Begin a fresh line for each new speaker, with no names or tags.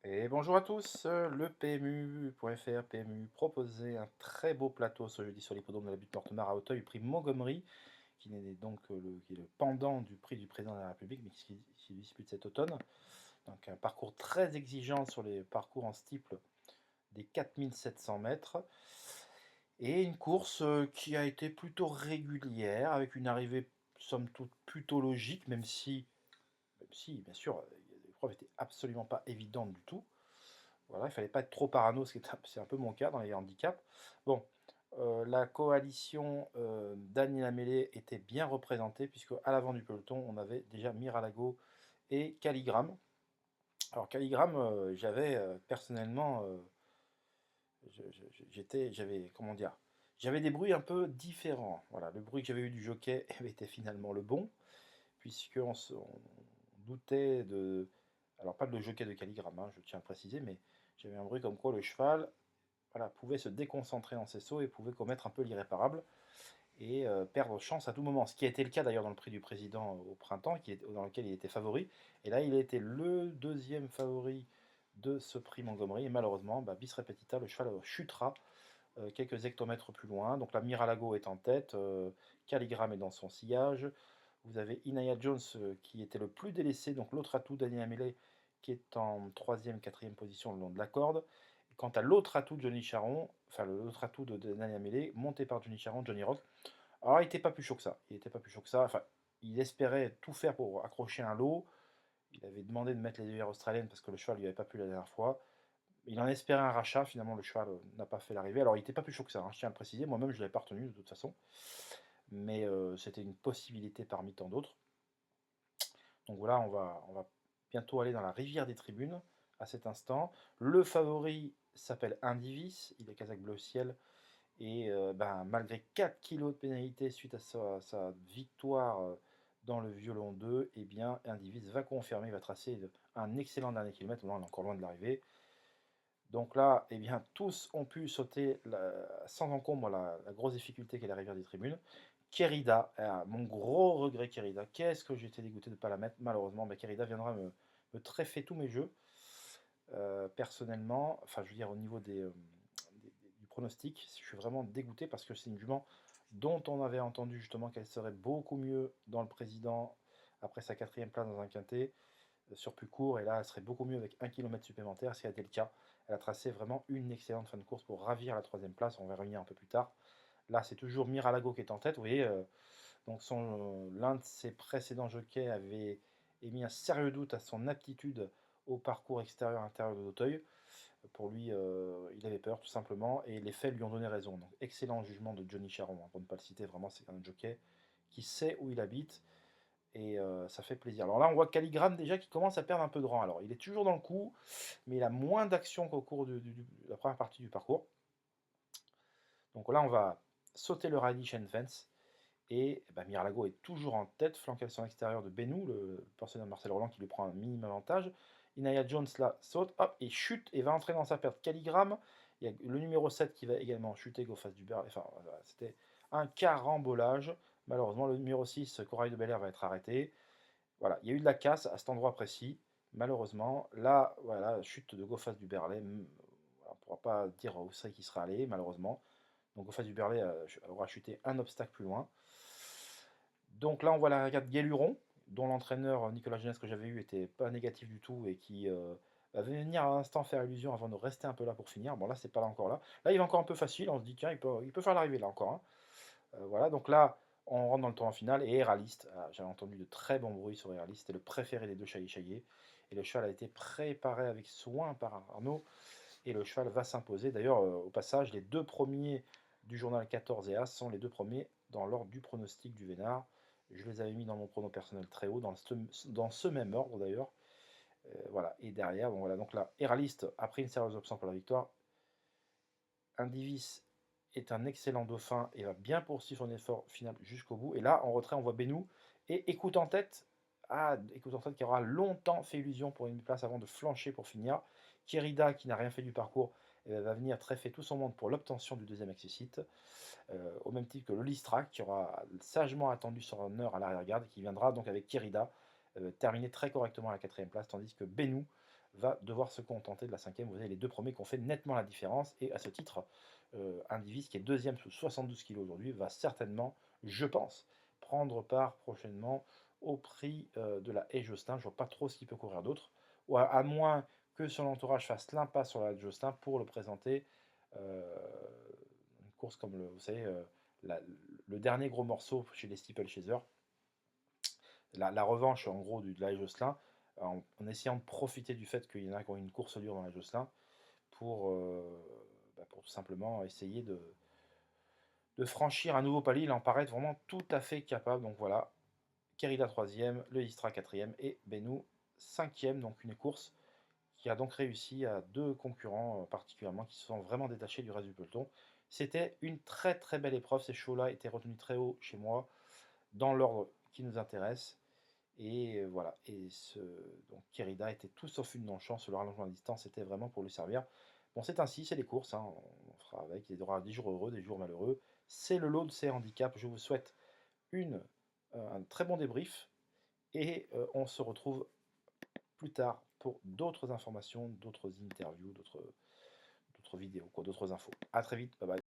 Et bonjour à tous, le PMU.fr, PMU proposait un très beau plateau ce jeudi sur l'hippodrome de la butte Mortemart à Auteuil, prix Montgomery, qui n'est donc qui est le pendant du prix du président de la République, mais qui se dispute cet automne. Donc un parcours très exigeant sur les parcours en steeple des 4700 mètres. Et une course qui a été plutôt régulière, avec une arrivée somme toute plutôt logique, même si bien sûr, l'épreuve n'était absolument pas évidente du tout. Voilà, il fallait pas être trop parano, c'est un peu mon cas dans les handicaps. Bon, la coalition d'Annie Lamellé était bien représentée, puisque à l'avant du peloton, on avait déjà Miralago et Caligram. Alors Caligram, j'avais personnellement, j'avais, comment dire, j'avais des bruits un peu différents. Voilà, le bruit que j'avais eu du jockey avait été finalement le bon, puisqu'on doutait de, alors pas de le jockey de Caligram, hein, je tiens à le préciser, mais j'avais un bruit comme quoi le cheval, voilà, pouvait se déconcentrer dans ses sauts et pouvait commettre un peu l'irréparable et perdre chance à tout moment. Ce qui a été le cas d'ailleurs dans le prix du président au printemps, dans lequel il était favori. Et là, il a été le deuxième favori de ce prix Montgomery. Et malheureusement, bis repetita, le cheval chutera quelques hectomètres plus loin. Donc la Miralago est en tête, Caligram est dans son sillage. Vous avez Inaya Jones qui était le plus délaissé, donc l'autre atout Daniel Amélie qui est en troisième, quatrième position le long de la corde. Quant à l'autre atout de Johnny Charon, enfin l'autre atout de Daniel Amélie, monté par Johnny Charon, Johnny Rock, alors il n'était pas plus chaud que ça. Il était pas plus chaud que ça. Enfin, il espérait tout faire pour accrocher un lot. Il avait demandé de mettre les œillères australiennes parce que le cheval lui avait pas plu la dernière fois. Il en espérait un rachat, finalement le cheval n'a pas fait l'arrivée. Alors il n'était pas plus chaud que ça, hein, je tiens à le préciser, moi-même je ne l'avais pas retenu de toute façon. Mais c'était une possibilité parmi tant d'autres. Donc voilà, on va bientôt aller dans la rivière des tribunes à cet instant. Le favori s'appelle Indivis, il est casaque bleu ciel. Et malgré 4 kilos de pénalité suite à sa victoire dans le violon 2, eh bien, Indivis va confirmer, va tracer un excellent dernier kilomètre. Là, on est encore loin de l'arrivée. Donc là, eh bien, tous ont pu sauter sans encombre la grosse difficulté qu'est la rivière des tribunes. Kerida, mon gros regret Kerida, qu'est-ce que j'étais dégoûté de ne pas la mettre, malheureusement, Kerida viendra me treffer tous mes jeux, personnellement, enfin je veux dire au niveau du pronostic, je suis vraiment dégoûté parce que c'est une jument dont on avait entendu justement qu'elle serait beaucoup mieux dans le président après sa quatrième place dans un quintet, sur plus court, et là elle serait beaucoup mieux avec 1 kilomètre supplémentaire, ce qui a été le cas. Elle a tracé vraiment une excellente fin de course pour ravir la troisième place, on va revenir un peu plus tard. Là c'est toujours Miralago qui est en tête, vous voyez, donc l'un de ses précédents jockeys avait émis un sérieux doute à son aptitude au parcours extérieur-intérieur de l'Auteuil. Pour lui, il avait peur tout simplement, et les faits lui ont donné raison. Donc excellent jugement de Johnny Charon, hein, pour ne pas le citer, vraiment c'est un jockey qui sait où il habite, et ça fait plaisir. Alors là, on voit Caligram déjà qui commence à perdre un peu de rang. Alors il est toujours dans le coup, mais il a moins d'action qu'au cours de la première partie du parcours. Donc là, on va sauter le rallye chain fence, et Miralago est toujours en tête, flanqué à son extérieur de Benou, le pensionnaire de Marcel Roland qui lui prend un minimum avantage. Inaya Jones là saute, hop, et chute, et va entrer dans sa perte. Caligram, il y a le numéro 7 qui va également chuter go face du Berlay. Enfin, voilà, c'était un carambolage. Malheureusement, le numéro 6, Corail de Bel-Air, va être arrêté. Voilà, il y a eu de la casse à cet endroit précis. Malheureusement, là, voilà, chute de go face du Berlay. On ne pourra pas dire où c'est qu'il sera allé, malheureusement. Donc, go face du Berlay aura chuté un obstacle plus loin. Donc là, on voit la regate Guéluron, dont l'entraîneur Nicolas Jeunesse que j'avais eu était pas négatif du tout et qui va venir à l'instant faire illusion avant de rester un peu là pour finir. Bon, là, c'est pas là encore là. Là, il est encore un peu facile. On se dit, tiens, il peut faire l'arrivée là encore, hein. Voilà, donc là, on rentre dans le tournoi final et Héraliste. J'avais entendu de très bons bruits sur Héraliste. C'était le préféré des deux Chaillé-Chaillé. Et le cheval a été préparé avec soin par Arnaud. Et le cheval va s'imposer. D'ailleurs, au passage, les deux premiers du journal 14 et As sont les deux premiers dans l'ordre du pronostic du Vénard. Je les avais mis dans mon prono personnel très haut, dans ce même ordre d'ailleurs. Voilà. Et derrière, bon, voilà, donc là, Héraliste a pris une sérieuse option pour la victoire. Indivis est un excellent dauphin et va bien poursuivre son effort final jusqu'au bout. Et là, en retrait, on voit Benou. Et Écoute en tête, Écoute en tête qui aura longtemps fait illusion pour une place avant de flancher pour finir. Kérida, qui n'a rien fait du parcours, va venir treffer tout son monde pour l'obtention du deuxième accessite. Au même titre que le Listrac, qui aura sagement attendu son heure à l'arrière-garde, qui viendra donc avec Kérida terminer très correctement à la quatrième place, tandis que Benou va devoir se contenter de la 5e. Vous avez les 2 premiers qui ont fait nettement la différence et à ce titre, Indivis qui est 2e sous 72 kg aujourd'hui va certainement, je pense, prendre part prochainement au prix, de la Haie Josselin. Je vois pas trop ce qu'il peut courir d'autre ou à moins que son entourage fasse l'impasse sur la Haie Josselin pour le présenter, une course comme vous savez, la le dernier gros morceau chez les steeplechasers, la revanche en gros de la Haie Josselin, en essayant de profiter du fait qu'il y en a qui ont une course dure dans la Haie Josselin pour, pour tout simplement essayer de franchir un nouveau palier. Il en paraît vraiment tout à fait capable. Donc voilà, Querida 3e, le Istra 4e et Benou 5e. Donc une course qui a donc réussi à 2 concurrents particulièrement qui se sont vraiment détachés du reste du peloton. C'était une très très belle épreuve. Ces chevaux-là étaient retenus très haut chez moi dans l'ordre qui nous intéresse. Et voilà. Et donc Querida était tout sauf une non-chance. Le rallongement de distance c'était vraiment pour lui servir. Bon, c'est ainsi, c'est les courses, hein, on fera avec. Il y aura des jours heureux, des jours malheureux. C'est le lot de ces handicaps. Je vous souhaite un très bon débrief et on se retrouve plus tard pour d'autres informations, d'autres interviews, d'autres vidéos, d'autres infos. À très vite, bye bye.